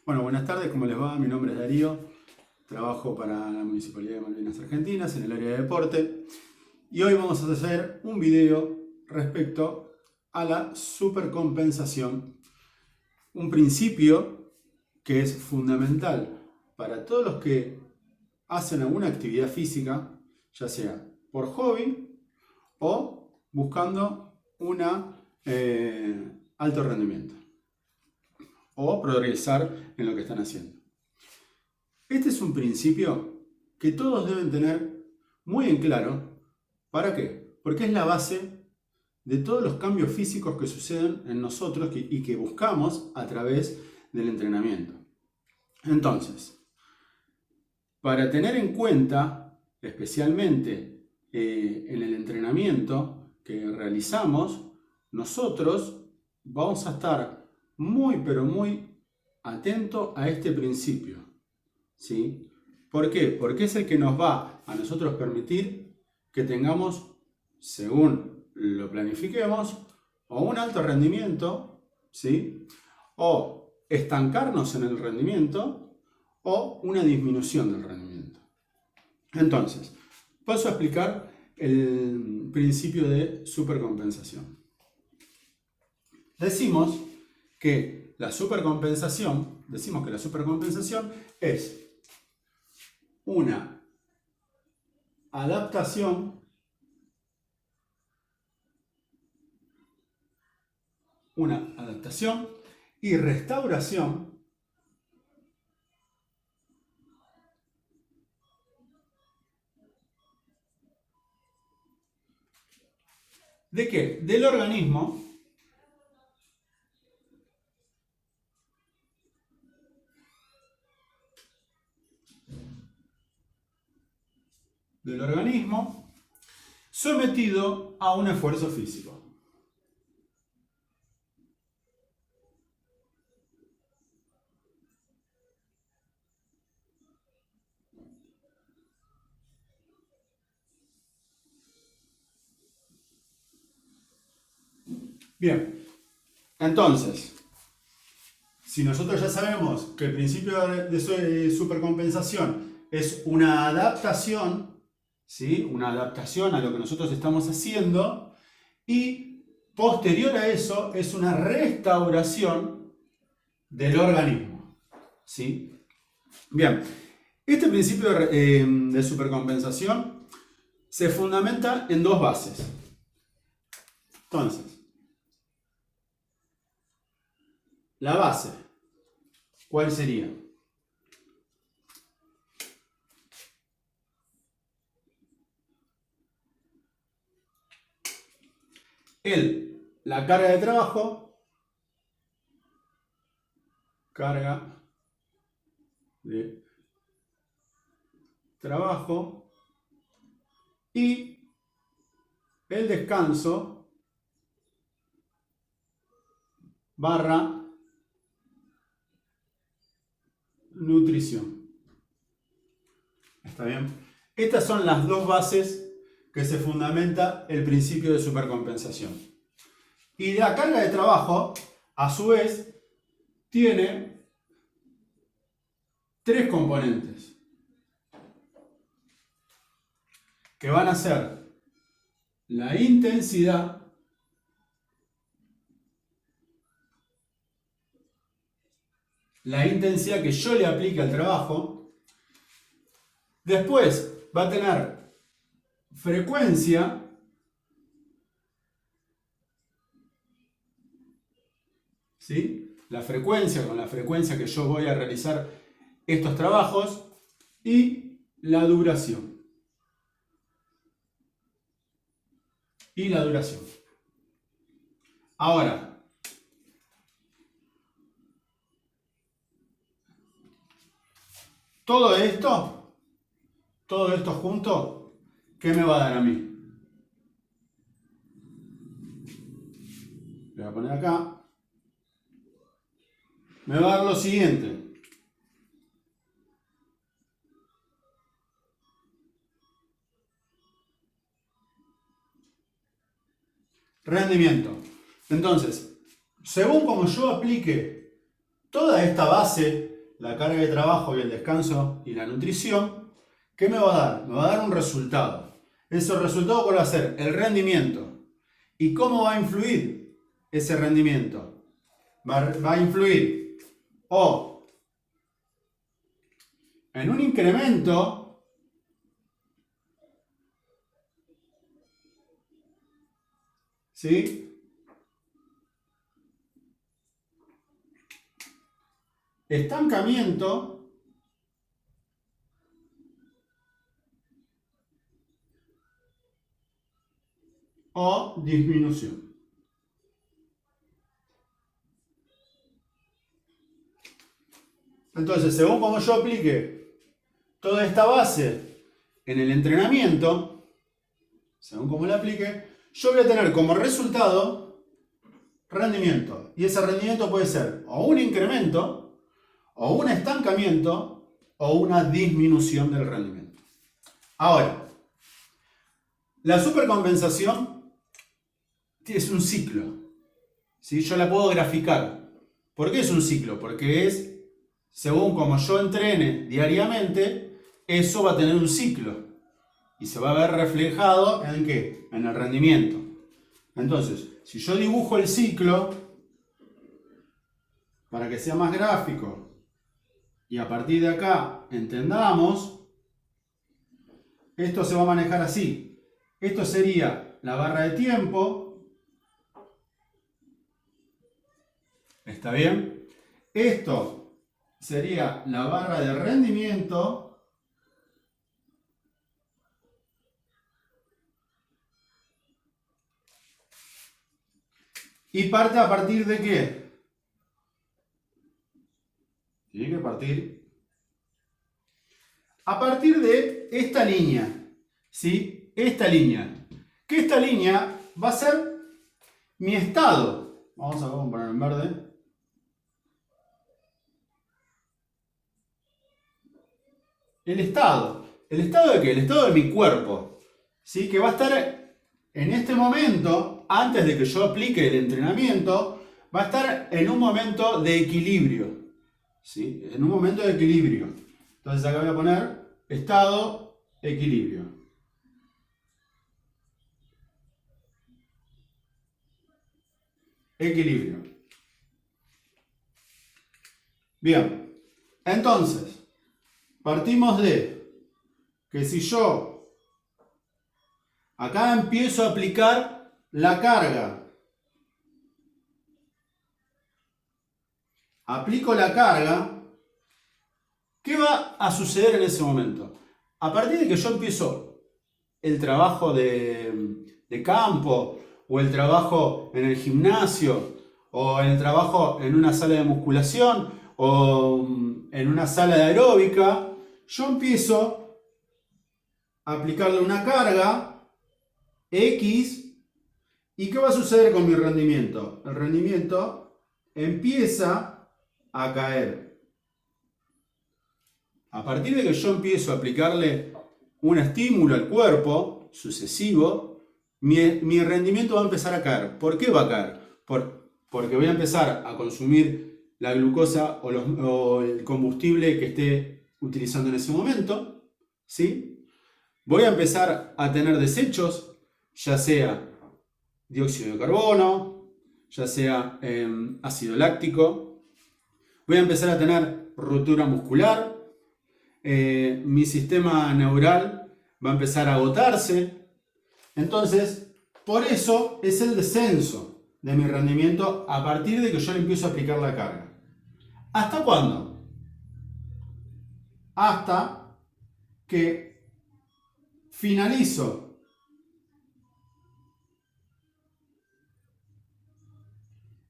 Bueno, buenas tardes, ¿cómo les va? Mi nombre es Darío, trabajo para la Municipalidad de Malvinas Argentinas en el área de deporte y hoy vamos a hacer un video respecto a la supercompensación, un principio que es fundamental para todos los que hacen alguna actividad física, ya sea por hobby o buscando un alto rendimiento o progresar en lo que están haciendo. Este es un principio que todos deben tener muy en claro. ¿Para qué? Porque es la base de todos los cambios físicos que suceden en nosotros y que buscamos a través del entrenamiento. Entonces, para tener en cuenta, especialmente en el entrenamiento que realizamos, nosotros vamos a estar muy, pero muy atentos a este principio. ¿Sí? ¿Por qué? Porque es el que nos va a nosotros permitir que tengamos, según lo planifiquemos, o un alto rendimiento, ¿sí? O estancarnos en el rendimiento, o una disminución del rendimiento. Entonces, paso a explicar el principio de supercompensación. Decimos que la supercompensación es una adaptación y restauración ¿de qué? Del organismo sometido a un esfuerzo físico. Bien, entonces, si nosotros ya sabemos que el principio de supercompensación es una adaptación, ¿sí? Una adaptación a lo que nosotros estamos haciendo, y posterior a eso es una restauración del organismo, ¿sí? Bien, este principio de supercompensación se fundamenta en dos bases. Entonces, la base, ¿cuál sería? La carga de trabajo, y el descanso barra nutrición. ¿Está bien? Estas son las dos bases que se fundamenta el principio de supercompensación. Y la carga de trabajo, a su vez, tiene tres componentes que van a ser la intensidad, que yo le aplique al trabajo. Después va a tener frecuencia, ¿sí? La frecuencia con la frecuencia que yo voy a realizar estos trabajos, y la duración. Ahora, todo esto junto, ¿qué me va a dar a mí? Le voy a poner acá. Me va a dar lo siguiente. Rendimiento. Entonces, según como yo aplique toda esta base la carga de trabajo y el descanso y la nutrición, ¿qué me va a dar? Me va a dar un resultado. Ese resultado, ¿cuál va a ser? El rendimiento. ¿Y cómo va a influir ese rendimiento? Va a influir o en un incremento ¿sí? Estancamiento o disminución. Entonces, según como yo aplique toda esta base en el entrenamiento, según como la aplique, yo voy a tener como resultado rendimiento. Y ese rendimiento puede ser o un incremento, o un estancamiento, o una disminución del rendimiento. Ahora, la supercompensación es un ciclo. ¿Sí? Yo la puedo graficar. ¿Por qué es un ciclo? Porque es, según como yo entrene diariamente, eso va a tener un ciclo. Y se va a ver reflejado ¿en qué? En el rendimiento. Entonces, si yo dibujo el ciclo, para que sea más gráfico, y a partir de acá entendamos, esto se va a manejar así. Esto sería la barra de tiempo. ¿Está bien? Esto sería la barra de rendimiento. ¿Y parte a partir de qué? Tiene que partir a partir de esta línea. ¿Sí? Esta línea. Que esta línea va a ser mi estado. Vamos a poner en verde. El estado. ¿El estado de qué? El estado de mi cuerpo. ¿Sí? Que va a estar en este momento, antes de que yo aplique el entrenamiento, va a estar en un momento de equilibrio. ¿Sí? En un momento de equilibrio. Entonces acá voy a poner estado, equilibrio. Equilibrio. Bien. Entonces, partimos de que si yo acá empiezo a aplicar la carga, aplico la carga, ¿qué va a suceder en ese momento? A partir de que yo empiezo el trabajo de campo, o el trabajo en el gimnasio, o el trabajo en una sala de musculación, o en una sala de aeróbica, yo empiezo a aplicarle una carga X, ¿y qué va a suceder con mi rendimiento? El rendimiento empieza a caer. A partir de que yo empiezo a aplicarle un estímulo al cuerpo sucesivo, mi rendimiento va a empezar a caer. ¿Por qué va a caer? Porque voy a empezar a consumir la glucosa o el combustible que esté utilizando en ese momento, ¿sí? Voy a empezar a tener desechos, ya sea dióxido de carbono, ya sea ácido láctico. Voy a empezar a tener ruptura muscular. Mi sistema neural va a empezar a agotarse. Entonces, por eso es el descenso de mi rendimiento a partir de que yo le empiezo a aplicar la carga. ¿Hasta cuándo? Hasta que finalizo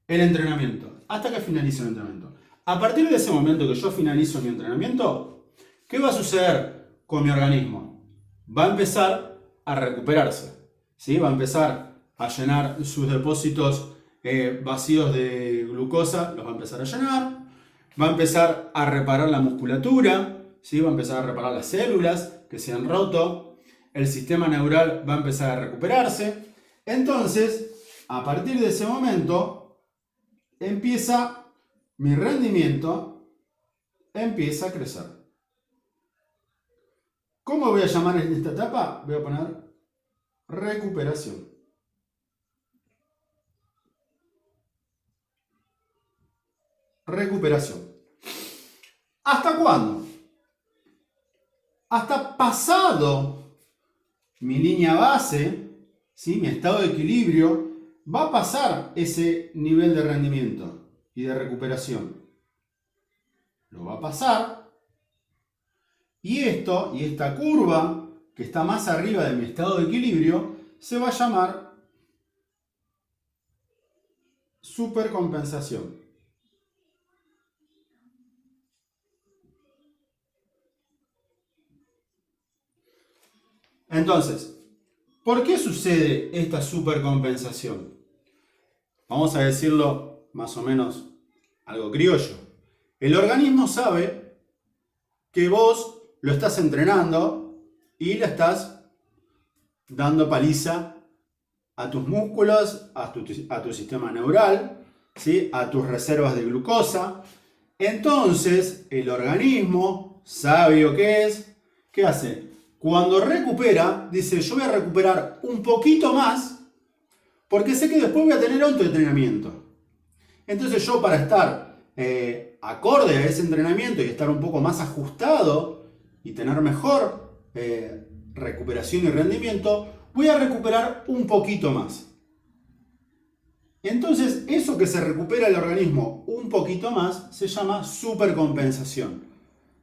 el entrenamiento. Hasta que finalizo el entrenamiento. A partir de ese momento que yo finalizo mi entrenamiento, ¿qué va a suceder con mi organismo? Va a empezar a recuperarse. ¿Sí? Va a empezar a llenar sus depósitos vacíos de glucosa, los va a empezar a llenar. Va a empezar a reparar la musculatura, ¿sí? Va a empezar a reparar las células que se han roto. El sistema neural va a empezar a recuperarse. Entonces, a partir de ese momento, empieza mi rendimiento empieza a crecer. ¿Cómo voy a llamar en esta etapa? Voy a poner recuperación. Recuperación. ¿Hasta cuándo? Hasta pasado mi línea base, ¿sí? Mi estado de equilibrio, va a pasar ese nivel de rendimiento y de recuperación. Lo va a pasar. Y esta curva, que está más arriba de mi estado de equilibrio, se va a llamar supercompensación. Entonces, ¿por qué sucede esta supercompensación? Vamos a decirlo más o menos algo criollo. El organismo sabe que vos lo estás entrenando y le estás dando paliza a tus músculos, a tu sistema neural, ¿sí? A tus reservas de glucosa. Entonces, el organismo, sabio que es, ¿qué hace? Cuando recupera, dice, yo voy a recuperar un poquito más porque sé que después voy a tener otro entrenamiento. Entonces yo, para estar acorde a ese entrenamiento y estar un poco más ajustado y tener mejor recuperación y rendimiento, voy a recuperar un poquito más. Entonces, eso que se recupera el organismo un poquito más se llama supercompensación.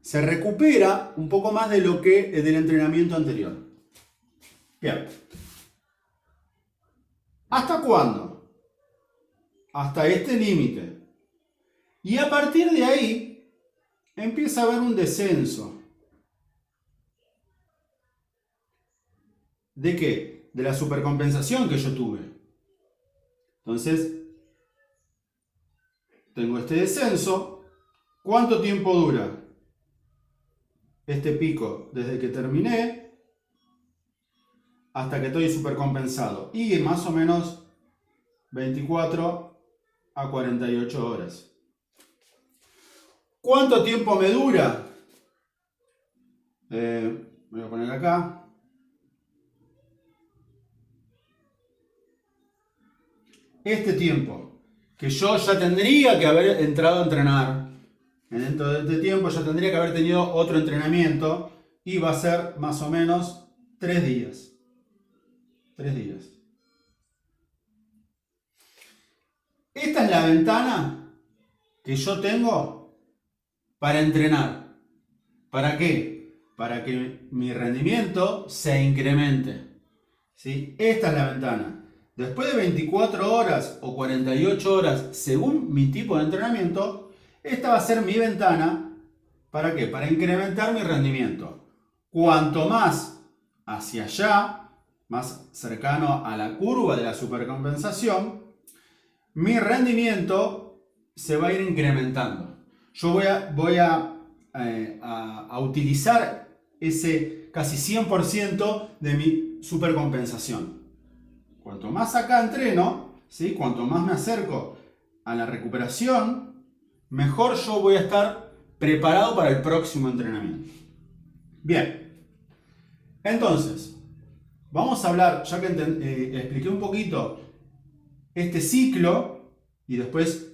Se recupera un poco más de lo que del entrenamiento anterior. Bien. ¿Hasta cuándo? Hasta este límite. Y a partir de ahí empieza a haber un descenso. ¿De qué? De la supercompensación que yo tuve. Entonces, tengo este descenso. ¿Cuánto tiempo dura este pico? Desde que terminé hasta que estoy supercompensado. Y más o menos 24 a 48 horas. ¿Cuánto tiempo me dura? Voy a poner acá. Este tiempo, que yo ya tendría que haber entrado a entrenar. Dentro de este tiempo ya tendría que haber tenido otro entrenamiento y va a ser más o menos 3 días. 3 días. Esta es la ventana que yo tengo para entrenar. ¿Para qué? Para que mi rendimiento se incremente. ¿Sí? Esta es la ventana. Después de 24 horas o 48 horas, según mi tipo de entrenamiento, esta va a ser mi ventana. ¿Para qué? Para incrementar mi rendimiento. Cuanto más hacia allá, más cercano a la curva de la supercompensación, mi rendimiento se va a ir incrementando. Yo voy a utilizar ese casi 100% de mi supercompensación. Cuanto más acá entreno, ¿sí? Cuanto más me acerco a la recuperación, mejor yo voy a estar preparado para el próximo entrenamiento. Bien, entonces, vamos a hablar, ya que expliqué un poquito este ciclo, y después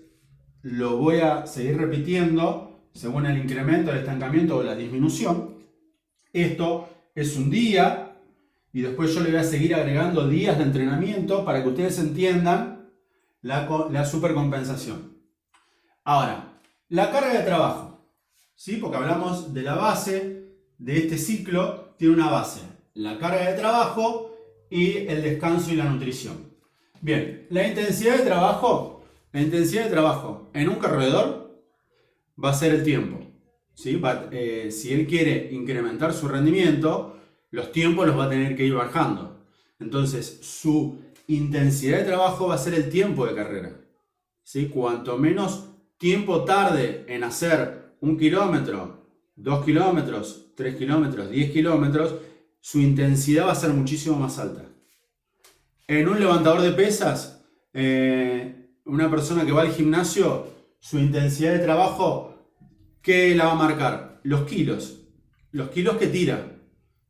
lo voy a seguir repitiendo según el incremento, el estancamiento o la disminución. Esto es un día. Y después yo le voy a seguir agregando días de entrenamiento para que ustedes entiendan la supercompensación. Ahora, la carga de trabajo. ¿Sí? Porque hablamos de la base de este ciclo. Tiene una base, la carga de trabajo y el descanso y la nutrición. Bien, la intensidad de trabajo en un corredor va a ser el tiempo. ¿Sí? Si él quiere incrementar su rendimiento, los tiempos los va a tener que ir bajando. Entonces, su intensidad de trabajo va a ser el tiempo de carrera. ¿Sí? Cuanto menos tiempo tarde en hacer 1 kilómetro, 2 kilómetros, 3 kilómetros, 10 kilómetros, su intensidad va a ser muchísimo más alta. En un levantador de pesas, una persona que va al gimnasio, su intensidad de trabajo ¿qué la va a marcar? Los kilos que tira.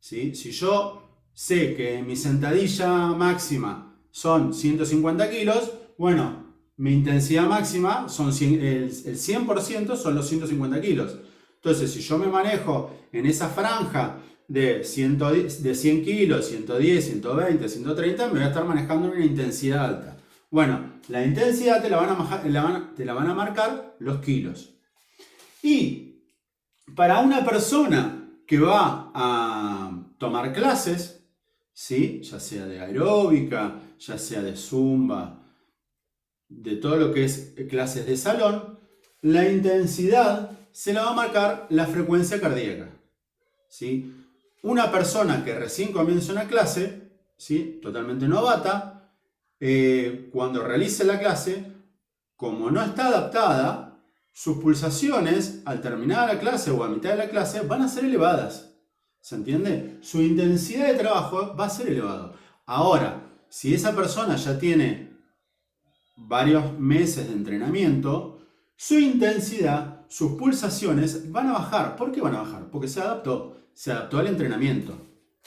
¿Sí? Si yo sé que mi sentadilla máxima son 150 kilos, bueno, mi intensidad máxima son el 100% son los 150 kilos. Entonces, si yo me manejo en esa franja de 100 kilos, 110, 120, 130, me voy a estar manejando en una intensidad alta. Bueno, la intensidad te la van a marcar los kilos. Y para una persona que va a tomar clases, ¿sí? Ya sea de aeróbica, ya sea de zumba, de todo lo que es clases de salón, la intensidad se la va a marcar la frecuencia cardíaca. ¿Sí? Una persona que recién comienza una clase, ¿sí? Totalmente novata, cuando realice la clase, como no está adaptada, sus pulsaciones al terminar la clase o a mitad de la clase van a ser elevadas. ¿Se entiende? Su intensidad de trabajo va a ser elevada. Ahora, si esa persona ya tiene varios meses de entrenamiento, su intensidad, sus pulsaciones van a bajar. ¿Por qué van a bajar? Porque se adaptó al entrenamiento.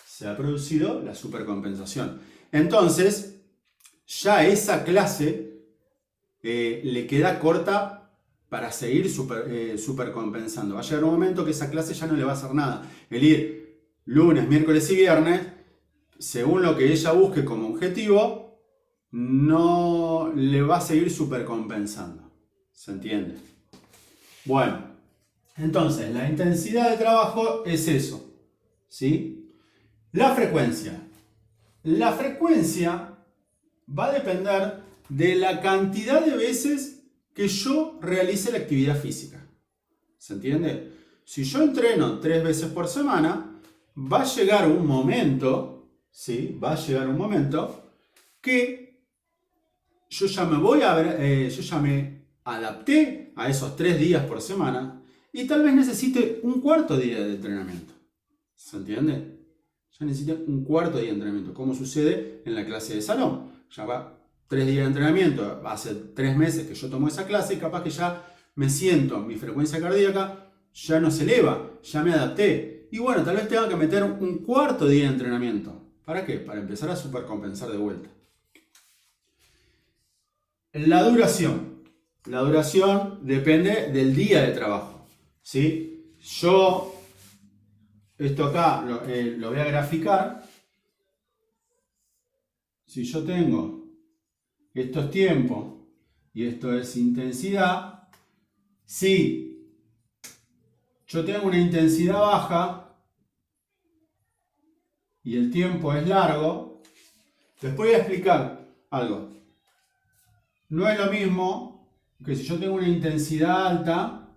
Se ha producido la supercompensación. Entonces, ya esa clase le queda corta para seguir supercompensando. Va a llegar un momento que esa clase ya no le va a hacer nada. El ir lunes, miércoles y viernes, según lo que ella busque como objetivo, no le va a seguir supercompensando. ¿Se entiende? Bueno, entonces la intensidad de trabajo es eso. ¿Sí? La frecuencia. La frecuencia va a depender de la cantidad de veces que yo realice la actividad física. ¿Se entiende? Si yo entreno 3 veces por semana, va a llegar un momento, ¿sí? Va a llegar un momento que yo ya me adapté a esos 3 días por semana y tal vez necesite un cuarto día de entrenamiento. ¿Se entiende? Ya necesito un cuarto día de entrenamiento, como sucede en la clase de salón. Ya va 3 días de entrenamiento, hace 3 meses que yo tomo esa clase y capaz que ya me siento, mi frecuencia cardíaca ya no se eleva, ya me adapté. Y bueno, tal vez tenga que meter un cuarto día de entrenamiento. ¿Para qué? Para empezar a supercompensar de vuelta. La duración. La duración depende del día de trabajo. ¿Sí? Yo, esto acá lo voy a graficar. Si yo tengo estos tiempos y esto es intensidad, si yo tengo una intensidad baja y el tiempo es largo, les voy a explicar algo. No es lo mismo que si yo tengo una intensidad alta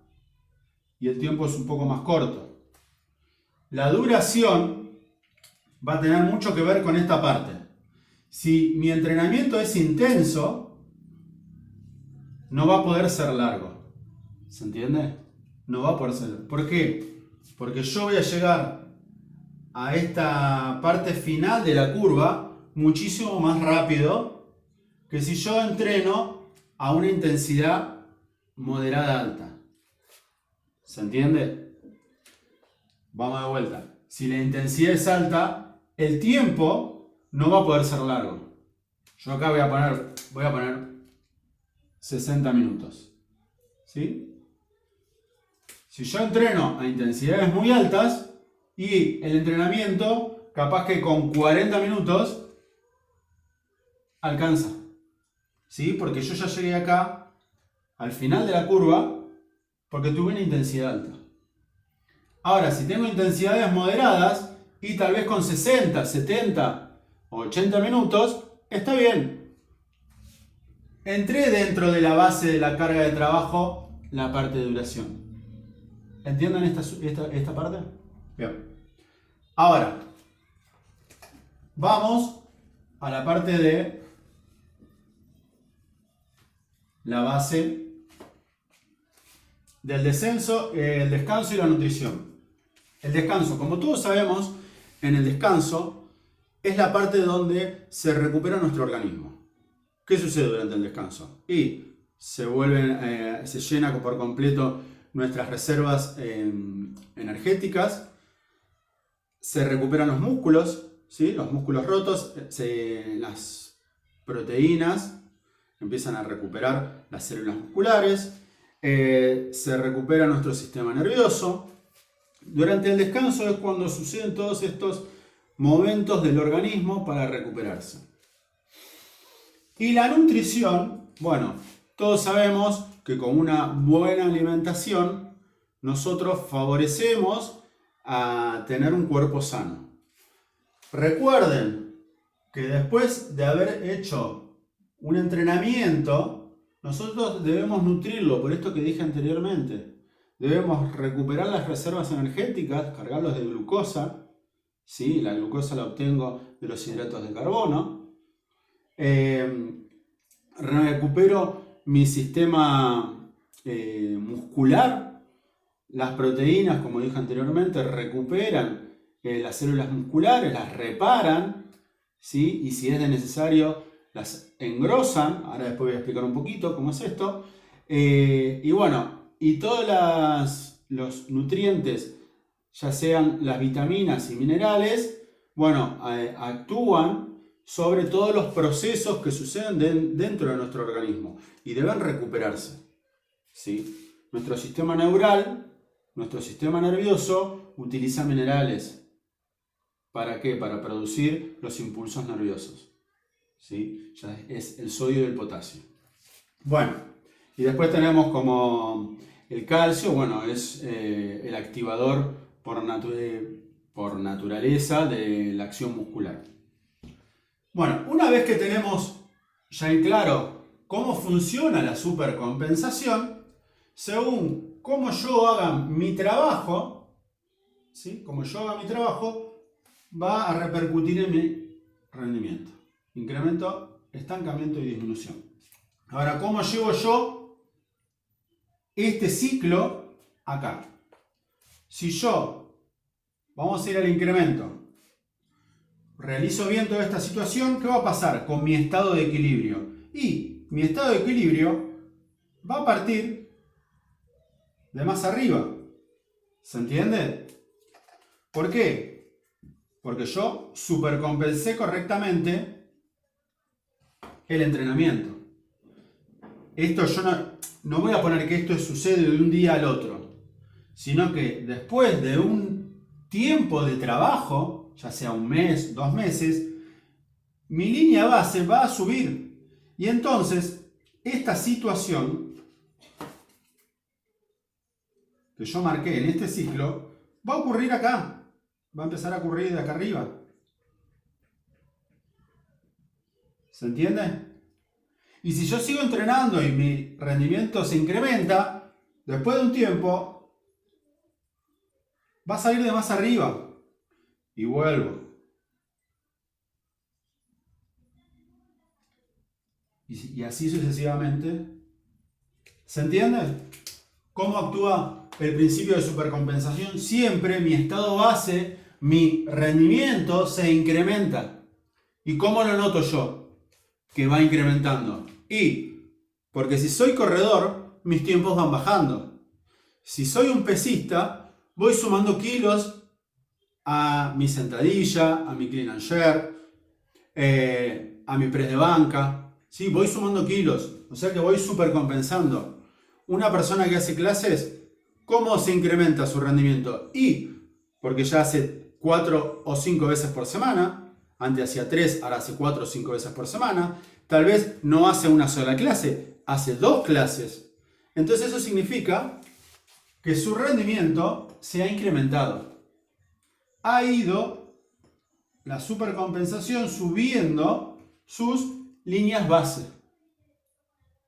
y el tiempo es un poco más corto. La duración va a tener mucho que ver con esta parte. Si mi entrenamiento es intenso, no va a poder ser largo. ¿Se entiende? No va a poder ser. ¿Por qué? Porque yo voy a llegar a esta parte final de la curva muchísimo más rápido que si yo entreno a una intensidad moderada alta. ¿Se entiende? Vamos de vuelta. Si la intensidad es alta, el tiempo no va a poder ser largo. Yo acá voy a poner 60 minutos. ¿Sí? Si yo entreno a intensidades muy altas y el entrenamiento, capaz que con 40 minutos alcanza. ¿Sí? Porque yo ya llegué acá al final de la curva porque tuve una intensidad alta. Ahora, si tengo intensidades moderadas y tal vez con 60, 70 o 80 minutos, está bien. Entré dentro de la base de la carga de trabajo, la parte de duración. ¿Entienden esta parte? Bien. Ahora, vamos a la parte de la base del descenso, el descanso y la nutrición. El descanso, como todos sabemos, en el descanso es la parte donde se recupera nuestro organismo. ¿Qué sucede durante el descanso? Y se llena por completo nuestras reservas energéticas, se recuperan los músculos, ¿sí? Los músculos rotos, las proteínas empiezan a recuperar las células musculares, se recupera nuestro sistema nervioso. Durante el descanso es cuando suceden todos estos momentos del organismo para recuperarse. Y la nutrición, bueno, todos sabemos que con una buena alimentación nosotros favorecemos a tener un cuerpo sano. Recuerden que después de haber hecho un entrenamiento, nosotros debemos nutrirlo, por esto que dije anteriormente. Debemos recuperar las reservas energéticas, cargarlos de glucosa. ¿Sí? La glucosa la obtengo de los hidratos de carbono. Recupero mi sistema muscular. Las proteínas, como dije anteriormente, recuperan las células musculares, las reparan, ¿sí? Y si es necesario, las engrosan. Ahora después voy a explicar un poquito cómo es esto. Y bueno, y todos los nutrientes, ya sean las vitaminas y minerales, bueno, actúan sobre todos los procesos que suceden dentro de nuestro organismo y deben recuperarse, ¿sí? Nuestro sistema neural, nuestro sistema nervioso utiliza minerales. ¿Para qué? Para producir los impulsos nerviosos, ¿sí? Ya es el sodio y el potasio. Bueno, y después tenemos como el calcio, bueno, es el activador por naturaleza de la acción muscular. Bueno, una vez que tenemos ya en claro cómo funciona la supercompensación, según cómo yo haga mi trabajo, ¿sí? Como yo haga mi trabajo, va a repercutir en mi rendimiento. Incremento, estancamiento y disminución. Ahora, ¿cómo llevo yo este ciclo acá? Si yo, vamos a ir al incremento, realizo bien toda esta situación, ¿qué va a pasar con mi estado de equilibrio? Y mi estado de equilibrio va a partir de más arriba. ¿Se entiende? ¿Por qué? Porque yo supercompensé correctamente el entrenamiento. Esto yo no voy a poner que esto sucede de un día al otro, sino que después de un tiempo de trabajo, ya sea un mes, 2 meses, mi línea base va a subir. Y entonces, esta situación que yo marqué en este ciclo, va a ocurrir acá. Va a empezar a ocurrir de acá arriba. ¿Se entiende? Y si yo sigo entrenando y mi rendimiento se incrementa, después de un tiempo, va a salir de más arriba. Y vuelvo. Y así sucesivamente. ¿Se entiende? ¿Cómo actúa el principio de supercompensación? Siempre mi estado base, mi rendimiento se incrementa. ¿Y cómo lo noto yo? Que va incrementando. Porque si soy corredor, mis tiempos van bajando. Si soy un pesista, voy sumando kilos a mi sentadilla, a mi clean and jerk, a mi press de banca. ¿Sí? Voy sumando kilos, o sea que voy supercompensando. Una persona que hace clases, ¿cómo se incrementa su rendimiento? Porque ya hace 4 o 5 veces por semana, antes hacía 3, ahora hace 4 o 5 veces por semana, tal vez no hace una sola clase, hace 2 clases. Entonces eso significa que su rendimiento se ha incrementado. Ha ido la supercompensación subiendo sus líneas base.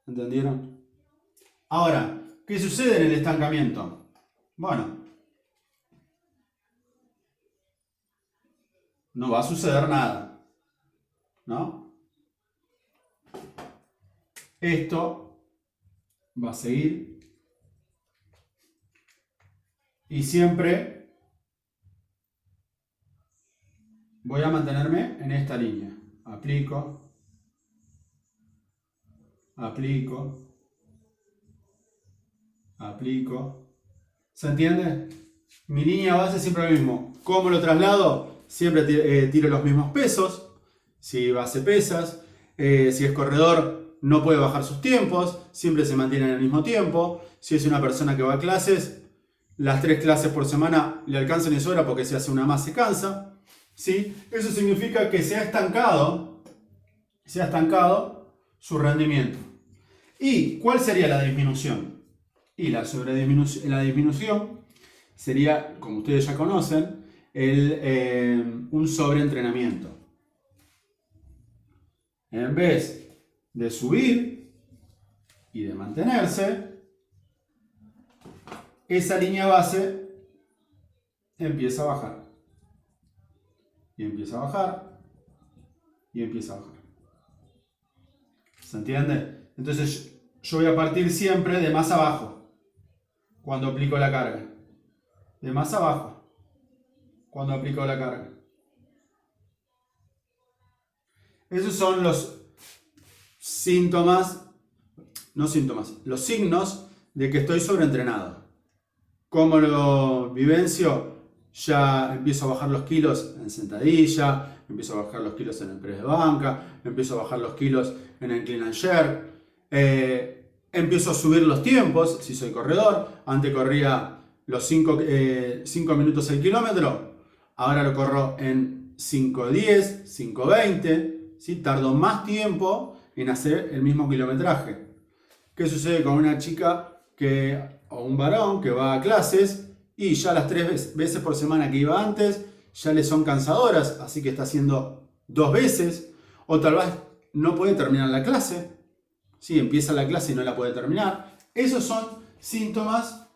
¿Entendieron? Ahora, ¿qué sucede en el estancamiento? Bueno, no va a suceder nada, ¿no? Esto va a seguir y siempre voy a mantenerme en esta línea. Aplico, aplico, aplico, ¿Se entiende? Mi línea base es siempre lo mismo. ¿Cómo lo traslado? Siempre tiro los mismos pesos. Si base pesas, si es corredor no puede bajar sus tiempos, siempre se mantiene en el mismo tiempo. Si es una persona que va a clases, las 3 clases por semana le alcanzan y sobra porque si hace una más se cansa. ¿Sí? Eso significa que se ha estancado su rendimiento. ¿Y cuál sería la disminución? Y la disminución sería, como ustedes ya conocen, un sobreentrenamiento. En vez de subir y de mantenerse, esa línea base empieza a bajar. Y empieza a bajar. Y empieza a bajar. ¿Se entiende? Entonces yo voy a partir siempre de más abajo cuando aplico la carga. De más abajo cuando aplico la carga. Esos son los los signos de que estoy sobreentrenado. ¿Cómo lo vivencio? Ya empiezo a bajar los kilos en sentadilla, empiezo a bajar los kilos en el press de banca, empiezo a bajar los kilos en el clean and jerk, empiezo a subir los tiempos, si soy corredor. Antes corría los 5 minutos el kilómetro, ahora lo corro en 5:10, 5:20, ¿sí? Tardo más tiempo en hacer el mismo kilometraje. ¿Qué sucede con una chica o un varón que va a clases y ya las 3 veces por semana que iba antes ya le son cansadoras, así que está haciendo 2 veces, o tal vez no puede terminar la clase, ¿sí? Empieza la clase y no la puede terminar? Esos son síntomas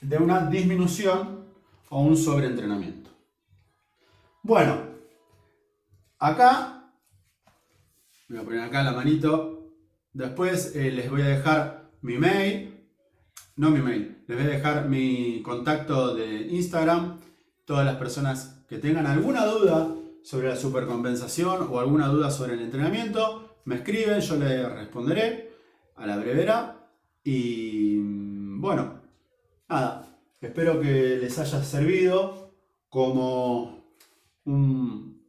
de una disminución o un sobreentrenamiento. Bueno, acá, voy a poner acá la manito, después les voy a dejar mi mail. No mi mail, les voy a dejar mi contacto de Instagram. Todas las personas que tengan alguna duda sobre la supercompensación o alguna duda sobre el entrenamiento, me escriben, yo les responderé a la brevedad. Y bueno, nada, espero que les haya servido como un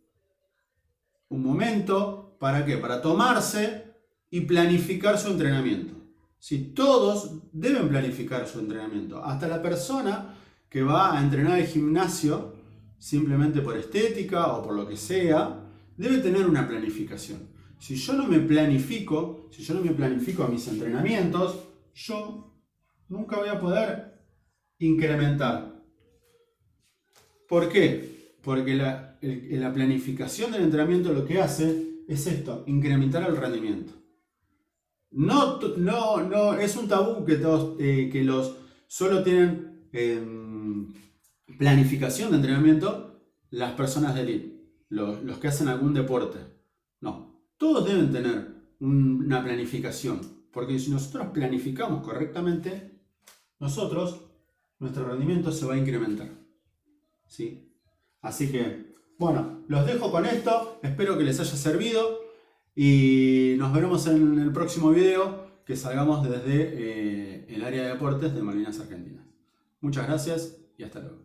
momento, ¿para qué? Para tomarse y planificar su entrenamiento. Si todos deben planificar su entrenamiento, hasta la persona que va a entrenar al gimnasio simplemente por estética o por lo que sea, debe tener una planificación. Si yo no me planifico a mis entrenamientos, yo nunca voy a poder incrementar. ¿Por qué? Porque la planificación del entrenamiento lo que hace es esto, incrementar el rendimiento. No, es un tabú que los solo tienen planificación de entrenamiento las personas de élite, los que hacen algún deporte. No, todos deben tener una planificación, porque si nosotros planificamos correctamente, nuestro rendimiento se va a incrementar. ¿Sí? Así que, bueno, los dejo con esto, espero que les haya servido. Y nos veremos en el próximo video que salgamos desde el área de deportes de Malvinas Argentinas. Muchas gracias y hasta luego.